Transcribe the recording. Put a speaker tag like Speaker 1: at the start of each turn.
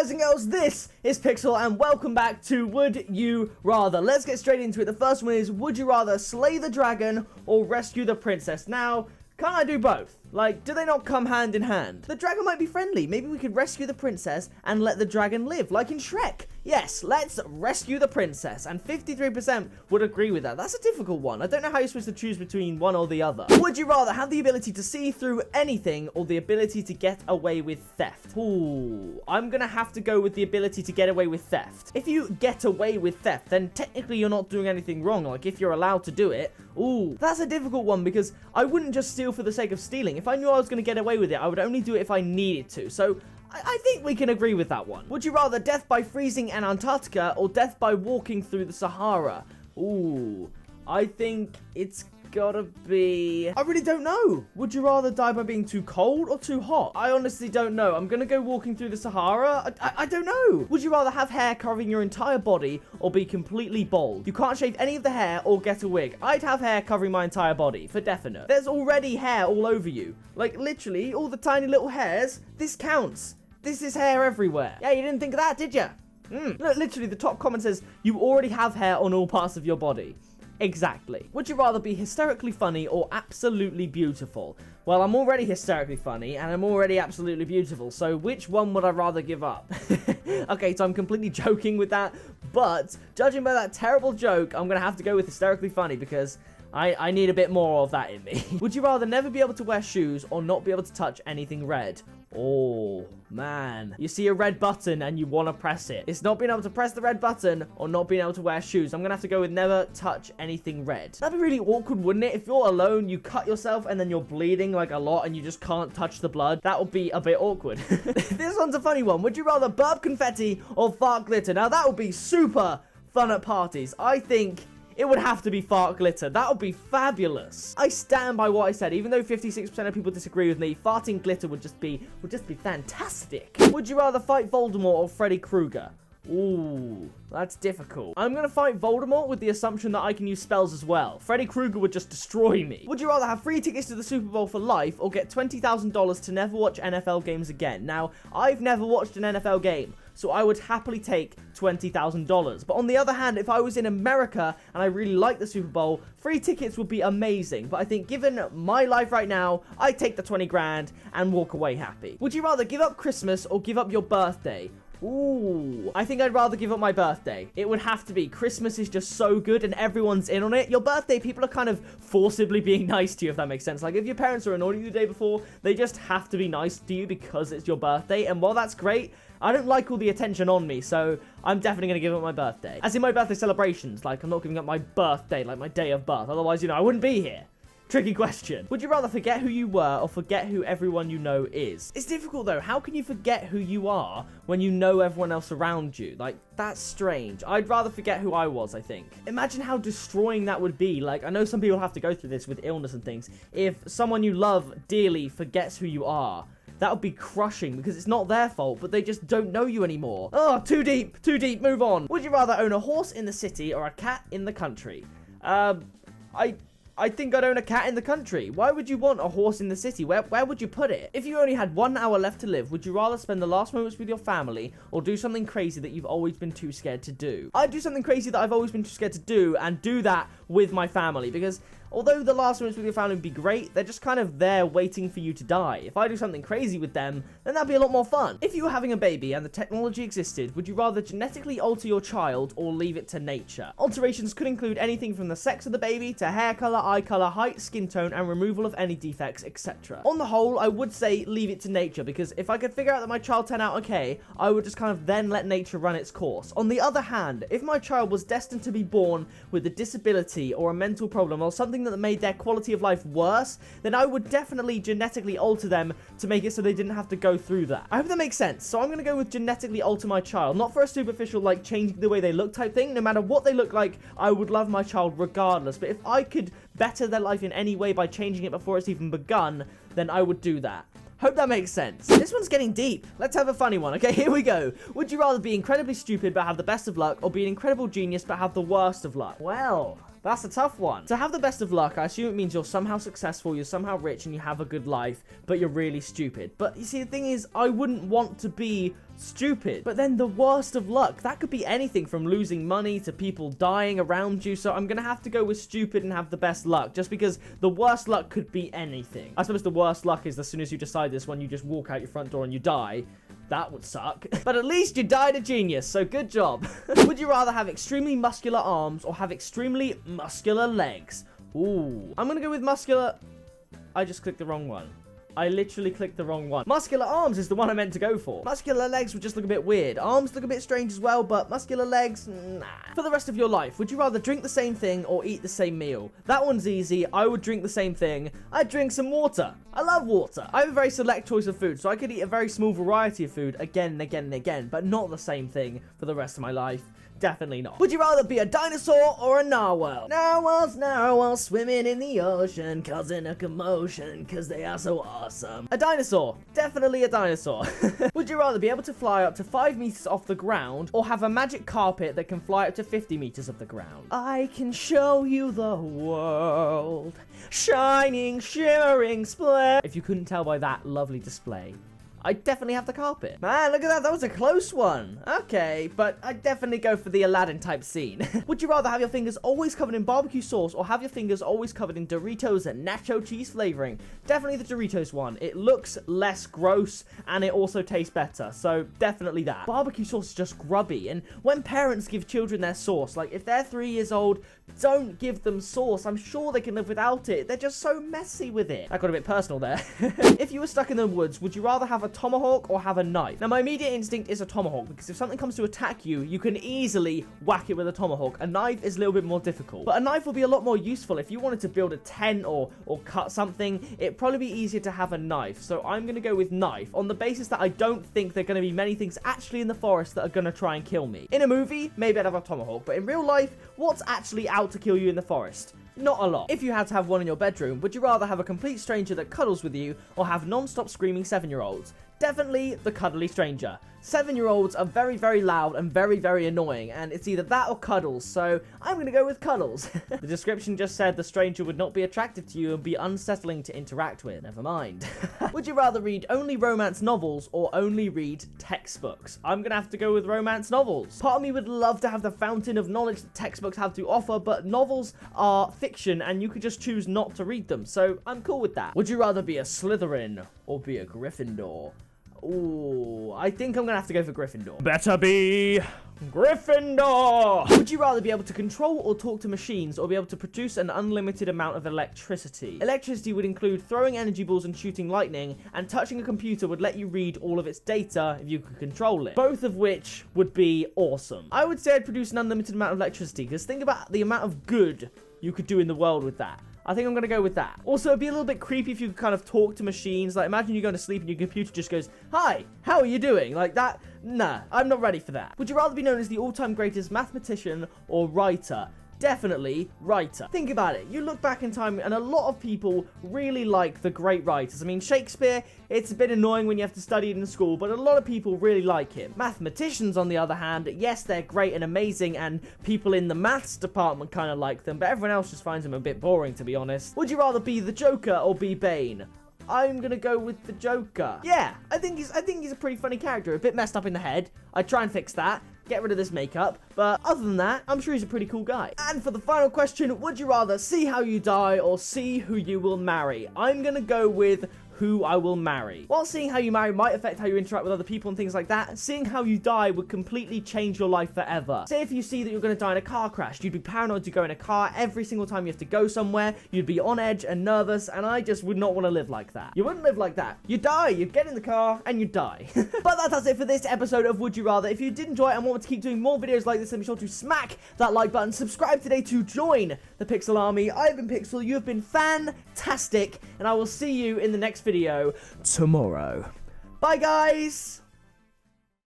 Speaker 1: guys and girls, this is Pixel and welcome back to Would You Rather. Let's get straight into it. The first one is, would you rather slay the dragon or rescue the princess? Now, can't I do both? Like, do they not come hand in hand? The dragon might be friendly. Maybe we could rescue the princess and let the dragon live, like in Shrek. Yes, let's rescue the princess. And 53% would agree with that. That's a difficult one. I don't know how you're supposed to choose between one or the other. Would you rather have the ability to see through anything or the ability to get away with theft? Ooh, I'm gonna have to go with the ability to get away with theft. If you get away with theft, then technically you're not doing anything wrong. Like, if you're allowed to do it. Ooh, that's a difficult one because I wouldn't just steal for the sake of stealing. If I knew I was going to get away with it, I would only do it if I needed to. So I think we can agree with that one. Would you rather death by freezing in Antarctica or death by walking through the Sahara? Ooh, I think it's gotta be... I really don't know. Would you rather die by being too cold or too hot? I honestly don't know. I'm gonna go walking through the Sahara. I don't know. Would you rather have hair covering your entire body or be completely bald? You can't shave any of the hair or get a wig. I'd have hair covering my entire body, for definite. There's already hair all over you. Like, literally, all the tiny little hairs. This counts. This is hair everywhere. Yeah, you didn't think of that, did you? Look, literally, the top comment says, you already have hair on all parts of your body. Exactly. Would you rather be hysterically funny or absolutely beautiful? Well, I'm already hysterically funny and I'm already absolutely beautiful, so which one would I rather give up? Okay, so I'm completely joking with that, but judging by that terrible joke, I'm gonna have to go with hysterically funny because I need a bit more of that in me. Would you rather never be able to wear shoes or not be able to touch anything red? Oh, man. You see a red button and you want to press it. It's not being able to press the red button or not being able to wear shoes. I'm going to have to go with never touch anything red. That'd be really awkward, wouldn't it? If you're alone, you cut yourself and then you're bleeding like a lot and you just can't touch the blood. That would be a bit awkward. This one's a funny one. Would you rather burp confetti or fart glitter? Now, that would be super fun at parties. I think it would have to be fart glitter. That would be fabulous. I stand by what I said. Even though 56% of people disagree with me, farting glitter would just be fantastic. Would you rather fight Voldemort or Freddy Krueger? Ooh, that's difficult. I'm gonna fight Voldemort with the assumption that I can use spells as well. Freddy Krueger would just destroy me. Would you rather have free tickets to the Super Bowl for life or get $20,000 to never watch NFL games again? Now, I've never watched an NFL game, so I would happily take $20,000. But on the other hand, if I was in America and I really like the Super Bowl, free tickets would be amazing. But I think given my life right now, I'd take the 20 grand and walk away happy. Would you rather give up Christmas or give up your birthday? Ooh, I think I'd rather give up my birthday. It would have to be. Christmas is just so good and everyone's in on it. Your birthday, people are kind of forcibly being nice to you, if that makes sense. Like, if your parents are annoying you the day before, they just have to be nice to you because it's your birthday. And while that's great, I don't like all the attention on me, so I'm definitely going to give up my birthday. As in my birthday celebrations. Like, I'm not giving up my birthday, like my day of birth. Otherwise, you know, I wouldn't be here. Tricky question. Would you rather forget who you were or forget who everyone you know is? It's difficult though. How can you forget who you are when you know everyone else around you? Like, that's strange. I'd rather forget who I was, I think. Imagine how destroying that would be. Like, I know some people have to go through this with illness and things. If someone you love dearly forgets who you are, that would be crushing because it's not their fault, but they just don't know you anymore. Oh, too deep, move on. Would you rather own a horse in the city or a cat in the country? I think I'd own a cat in the country. Why would you want a horse in the city? Where would you put it? If you only had 1 hour left to live, would you rather spend the last moments with your family or do something crazy that you've always been too scared to do? I'd do something crazy that I've always been too scared to do and do that with my family because although the last moments with your family would be great, they're just kind of there waiting for you to die. If I do something crazy with them, then that'd be a lot more fun. If you were having a baby and the technology existed, would you rather genetically alter your child or leave it to nature? Alterations could include anything from the sex of the baby to hair color, eye color, height, skin tone, and removal of any defects, etc. On the whole, I would say leave it to nature because if I could figure out that my child turned out okay, I would just kind of then let nature run its course. On the other hand, if my child was destined to be born with a disability or a mental problem or something that made their quality of life worse, then I would definitely genetically alter them to make it so they didn't have to go through that. I hope that makes sense. So I'm going to go with genetically alter my child, not for a superficial like changing the way they look type thing. No matter what they look like, I would love my child regardless. But if I could better their life in any way by changing it before it's even begun, then I would do that. Hope that makes sense. This one's getting deep. Let's have a funny one. Okay, here we go. Would you rather be incredibly stupid but have the best of luck or be an incredible genius but have the worst of luck? Well, That's a tough one. To have the best of luck, I assume it means you're somehow successful, you're somehow rich, and you have a good life, but you're really stupid. But you see, the thing is, I wouldn't want to be stupid. But then the worst of luck, that could be anything from losing money to people dying around you. So I'm gonna have to go with stupid and have the best luck, just because the worst luck could be anything. I suppose the worst luck is as soon as you decide this, when you just walk out your front door and you die. That would suck. But at least you died a genius, so good job. Would you rather have extremely muscular arms or have extremely muscular legs? Ooh, I'm gonna go with muscular. I just clicked the wrong one. I literally clicked the wrong one. Muscular arms is the one I meant to go for. Muscular legs would just look a bit weird. Arms look a bit strange as well, but muscular legs, nah. For the rest of your life, would you rather drink the same thing or eat the same meal? That one's easy. I would drink the same thing. I'd drink some water. I love water. I have a very select choice of food, so I could eat a very small variety of food again and again and again, but not the same thing for the rest of my life. Definitely not. Would you rather be a dinosaur or a narwhal? Narwhals swimming in the ocean, causing a commotion, cause they are so awesome. A dinosaur. Definitely a dinosaur. Would you rather be able to fly up to 5 meters off the ground or have a magic carpet that can fly up to 50 meters off the ground? I can show you the world. Shining, shimmering, splendid. If you couldn't tell by that lovely display, I definitely have the carpet. Man, look at that. That was a close one. Okay, but I'd definitely go for the Aladdin type scene. Would you rather have your fingers always covered in barbecue sauce or have your fingers always covered in Doritos and nacho cheese flavoring? Definitely the Doritos one. It looks less gross and it also tastes better. So definitely that. Barbecue sauce is just grubby. And when parents give children their sauce, like if they're 3 years old, don't give them sauce. I'm sure they can live without it. They're just so messy with it. That got a bit personal there. If you were stuck in the woods, would you rather have a tomahawk or have a knife? Now, my immediate instinct is a tomahawk, because if something comes to attack you, you can easily whack it with a tomahawk. A knife is a little bit more difficult, but a knife will be a lot more useful. If you wanted to build a tent or cut something, it'd probably be easier to have a knife. So I'm going to go with knife on the basis that I don't think there are going to be many things actually in the forest that are going to try and kill me. In a movie, maybe I'd have a tomahawk, but in real life, what's actually out to kill you in the forest? Not a lot. If you had to have one in your bedroom, would you rather have a complete stranger that cuddles with you or have non-stop screaming 7-year-olds? Definitely the cuddly stranger. 7-year-olds are very, very loud and very, very annoying, and it's either that or cuddles, so I'm gonna go with cuddles. The description just said the stranger would not be attractive to you and be unsettling to interact with. Never mind. Would you rather read only romance novels or only read textbooks? I'm gonna have to go with romance novels. Part of me would love to have the fountain of knowledge that textbooks have to offer, but novels are fiction and you could just choose not to read them, so I'm cool with that. Would you rather be a Slytherin or be a Gryffindor? Ooh, I think I'm gonna have to go for Gryffindor. Better be Gryffindor! Would you rather be able to control or talk to machines or be able to produce an unlimited amount of electricity? Electricity would include throwing energy balls and shooting lightning, and touching a computer would let you read all of its data if you could control it. Both of which would be awesome. I would say I'd produce an unlimited amount of electricity, because think about the amount of good you could do in the world with that. I think I'm going to go with that. Also, it'd be a little bit creepy if you could kind of talk to machines. Like, imagine you're going to sleep and your computer just goes, "Hi, how are you doing?" Like that. Nah, I'm not ready for that. Would you rather be known as the all-time greatest mathematician or writer? Definitely writer. Think about it. You look back in time and a lot of people really like the great writers. I mean, Shakespeare, it's a bit annoying when you have to study it in school, but a lot of people really like him. Mathematicians, on the other hand, yes, they're great and amazing, and people in the maths department kind of like them, but everyone else just finds them a bit boring, to be honest. Would you rather be the Joker or be Bane? I'm gonna go with the Joker. Yeah, I think he's a pretty funny character. A bit messed up in the head. I'd try and fix that. Get rid of this makeup, but other than that, I'm sure he's a pretty cool guy. And for the final question, would you rather see how you die or see who you will marry? I'm gonna go with who I will marry. While seeing how you marry might affect how you interact with other people and things like that, seeing how you die would completely change your life forever. Say if you see that you're going to die in a car crash, you'd be paranoid to go in a car every single time you have to go somewhere, you'd be on edge and nervous, and I just would not want to live like that. You wouldn't live like that. You die, you get in the car, and you die. But that does it for this episode of Would You Rather. If you did enjoy it and want to keep doing more videos like this, then be sure to smack that like button, subscribe today to join the Pixel Army. I've been Pixel, you have been fantastic, and I will see you in the next video tomorrow. Bye, guys!